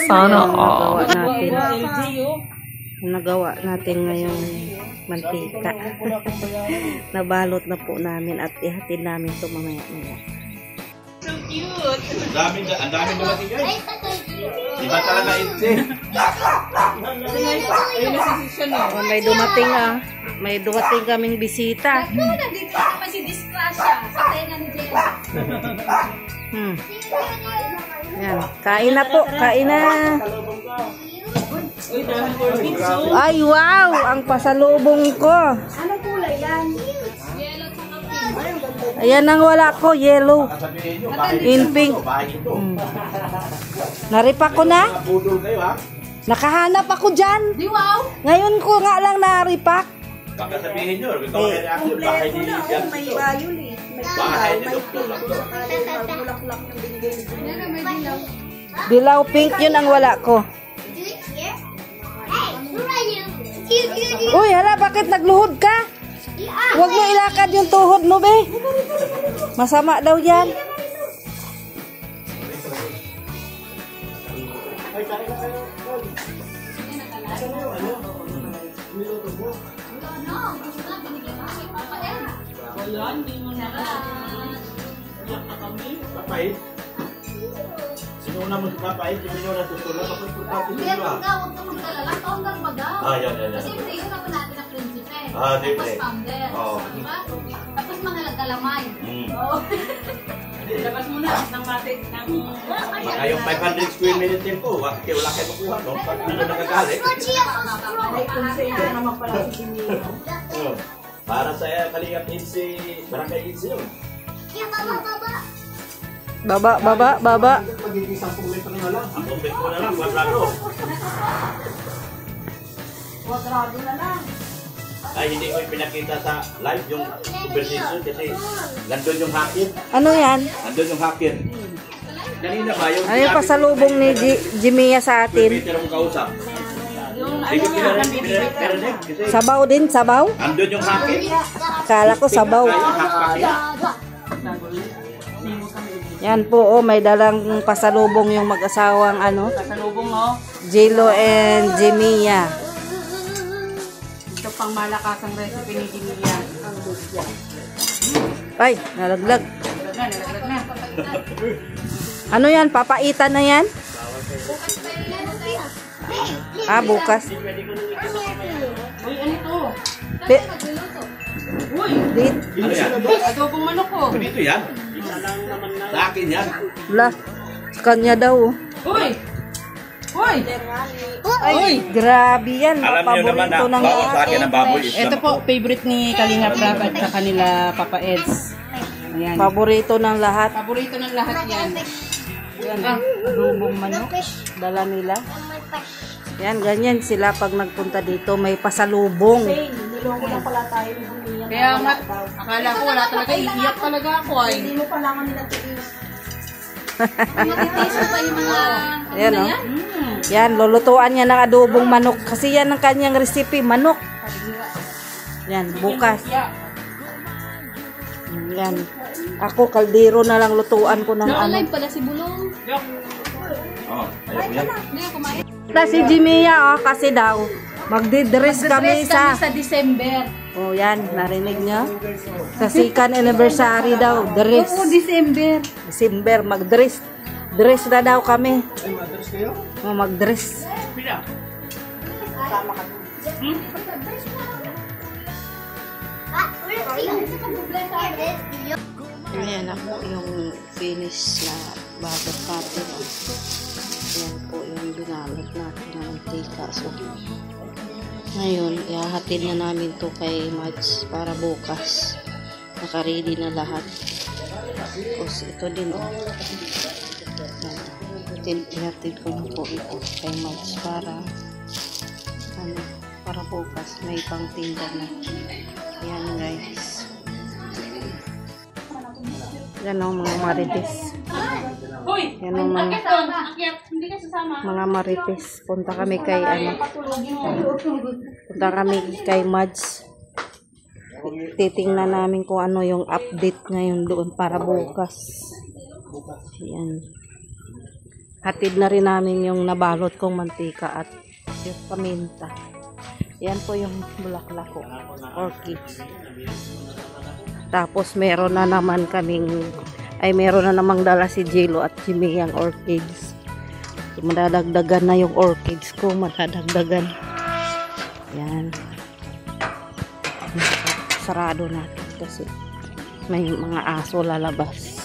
Sana all. Nagawa natin ngayong mantika. Nabalot na po namin at ihatid namin ito mamaya-maya. So cute! Ang dami dumating guys. Iba talaga ito eh. May dumating May dumating kaming bisita. Nandito naman si Disgrasya sa tenga ni Jenna. Yan. Kain na po. Kain na. Ay, wow! Ang pasalubong ko. Ano kulay yan? Ayan ang wala ko. Yellow. In pink. Naripa ko na. Nakahanap ako dyan. Wow! Ngayon ko nga lang naripak. Baka sabihin nyo, bahay ni Lidian. May violet, may Bahay may ni pink, saka bulak-bulak yung binigay ni Dilaw pink yun ang wala ko. Uy, hala, bakit nagluhod ka? Huwag mo ilakad yung tuhod mo, be. Masama daw yan. Papait? Sino na mo papait? Sino nyo na susunod? Bakit po natin Kaya nila? huwag kang magdalala, taong baga. Yan. Kasi yun naman natin ang prinsipe. Siyempre. Tapos founder. Oo. Diba? Tapos mga nagkalamay. Oo. Labas mo na ng matik ng... Baka yung 500 square meter din po. Wala kayo makuha, no? Pag hindi nagagalit. naman pala si Para sa Kalingap Insi, Barangay Insi yun. Baba. Magiging 10 metro na lang. 10 metro na lang, kwadrado. Kwadrado na lang. Ay, hindi ko pinakita sa live yung conversation kasi nandun yung hacker. Ano yan? Nandun yung hacker. Kanina ba yung... Ano yung pasalubong ni Jimia sa atin? Twitter ang kausap. Hindi ko pinarinig kasi Sabaw din, sabaw? nandun yung hacker. Kala ko sabaw. Yan po, may dalang pasalubong yung mag-asawang Pasalubong mo. Jilo and Jimia. Ito pang malakasang recipe ni Jimia. Ay, nalaglag. Nalaglag na. Ano yan? Papaitan na yan? Bukas. Uy, ano ito? Uy! Ano yan? Adobong manok ko. Dito yan. Sa akin yan. La, kanya daw. Uy! Uy! Ay, grabe yan. Alam niyo naman na Paborito ng bawal sa akin ang baboy is Ito po, favorite ni Kalinga Prab at sa kanila Papa Eds. Ayan. Paborito ng lahat. Paborito ng lahat yan. Yan, adobong manok. Dala nila. Yan, ganyan sila pag nagpunta dito. May pasalubong. Niloko na pala tayo ni Jimia. Kaya nga, akala ko wala talaga. Iiyak talaga ako ay. Hindi mo pala kami natiis. Matitiis pa yung mga... Ayan, oh. Yan, lulutuan niya ng adobong manok. Kasi yan ang kanyang recipe, manok. Yan, bukas. Yan. Ako, kaldero na lang lutuan ko ng Na-alive pala si Bulong. ayaw yan. Hindi ako kumain. Si Jimia, kasi daw, magdidress kami sa... sa December. Oh, yan, narinig niyo? Sa second anniversary daw, dress. Oo, December. December, mag-dress. Dress na daw kami. Oh, mag-dress. Ayan na po yung finish na bagat natin. Ayan po yung binalot natin ng mantika. So, ngayon, ihahatid na namin to kay Mads para bukas. Naka-ready na lahat. Tapos ito din, oh. Ihatid ko na po ito kay Mads para bukas may pangtinda na. Yan guys. Yan o mga marites. Yan o mga marites. Punta kami kay punta kami kay Mads. Titingnan namin kung ano yung update ngayon doon para bukas. Yan. hatid na rin namin yung nabalot kong mantika at yung paminta. Yan po yung bulaklak ko, orchids. Tapos meron na naman meron na namang dala si Jilo at Jimmy ang orchids. So, madadagdagan na yung orchids ko, madadagdagan. Yan. Sarado natin kasi may mga aso lalabas.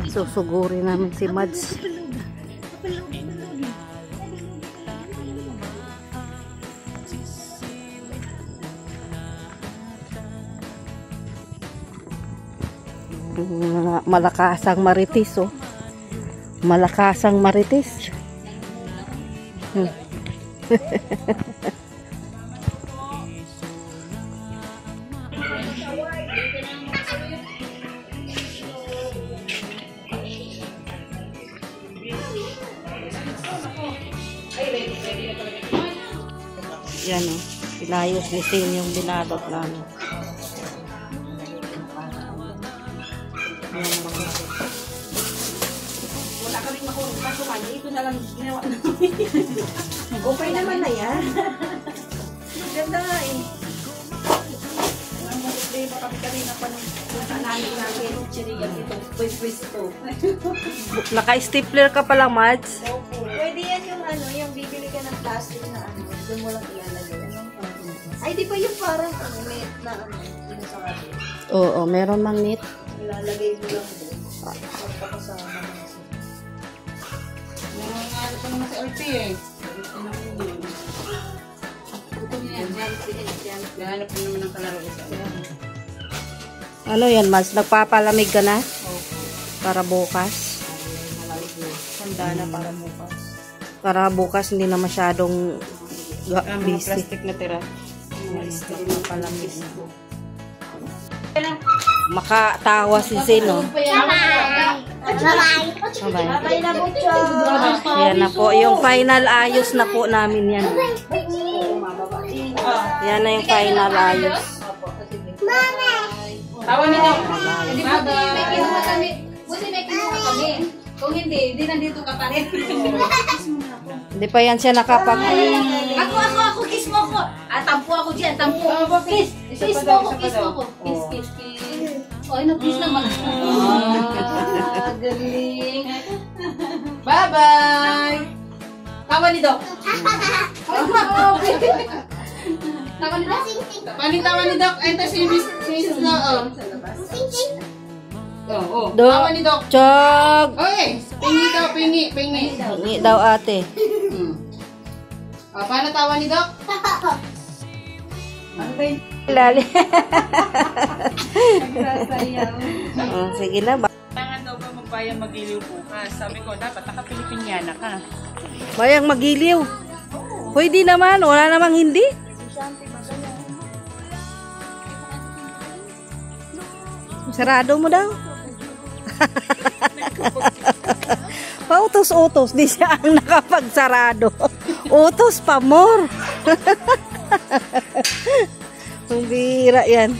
Susuguri namin si Mads. Malakasang maritis, oh. Malakasang maritis. Yan, oh. Pinayos ni Sin yung binalot namin. Wala kaming makulong pasukan. Ito na lang ginawa namin. Okay naman na yan. Ganda nga eh. Ang problema kami na pa nung namin namin. Chirigan ito. Pwes-pwesto. Naka-stapler ka pala, Mads. Pwede yan yung yung bibili ka ng plastic na doon mo lang ilalagay. Ay, di ba yung parang net na sinasakali? Oo, meron mang net. Ilalagay mo lang doon. Magpapasama na siya. Nangangalit pa naman si RP eh. Nahanap ko naman ng kalaro isa. Ano yan, Mads? Nagpapalamig ka na? Para bukas? Handa na para bukas. Para bukas hindi na masyadong busy. Plastic na tira. Makatawa si Zeno. Bye na po, Yan na po. Yung final ayos na po namin yan. Yan na yung final ayos. Tawa nito. Hindi po, may kinuha kami. Buti may kinuha kami. Kung hindi nandito ka pa rin. Hindi pa yan siya nakapag... Ako, kiss mo ko. Tampo ako dyan, tampo. Kiss mo ko. Kiss. Oy, no-kiss naman. Galing. Bye-bye! Tawa ni Doc. Tawa ni Doc. Ito si Mrs. Noel. Doc. Tawa ni Doc. Chog! Oy! Pingi daw, pingi. Hingi daw ate. Paano tawa ni Doc? Ano ba yun? Lali. Sige na. Kailangan daw ba magbayang magiliw bukas? Sabi ko, dapat naka-Pilipinyana ka. Bayang magiliw. Pwede naman. Wala namang hindi. Sarado mo daw. Pautos-utos. Di siya ang nakapagsarado. Utos pa more. Ang bira yan.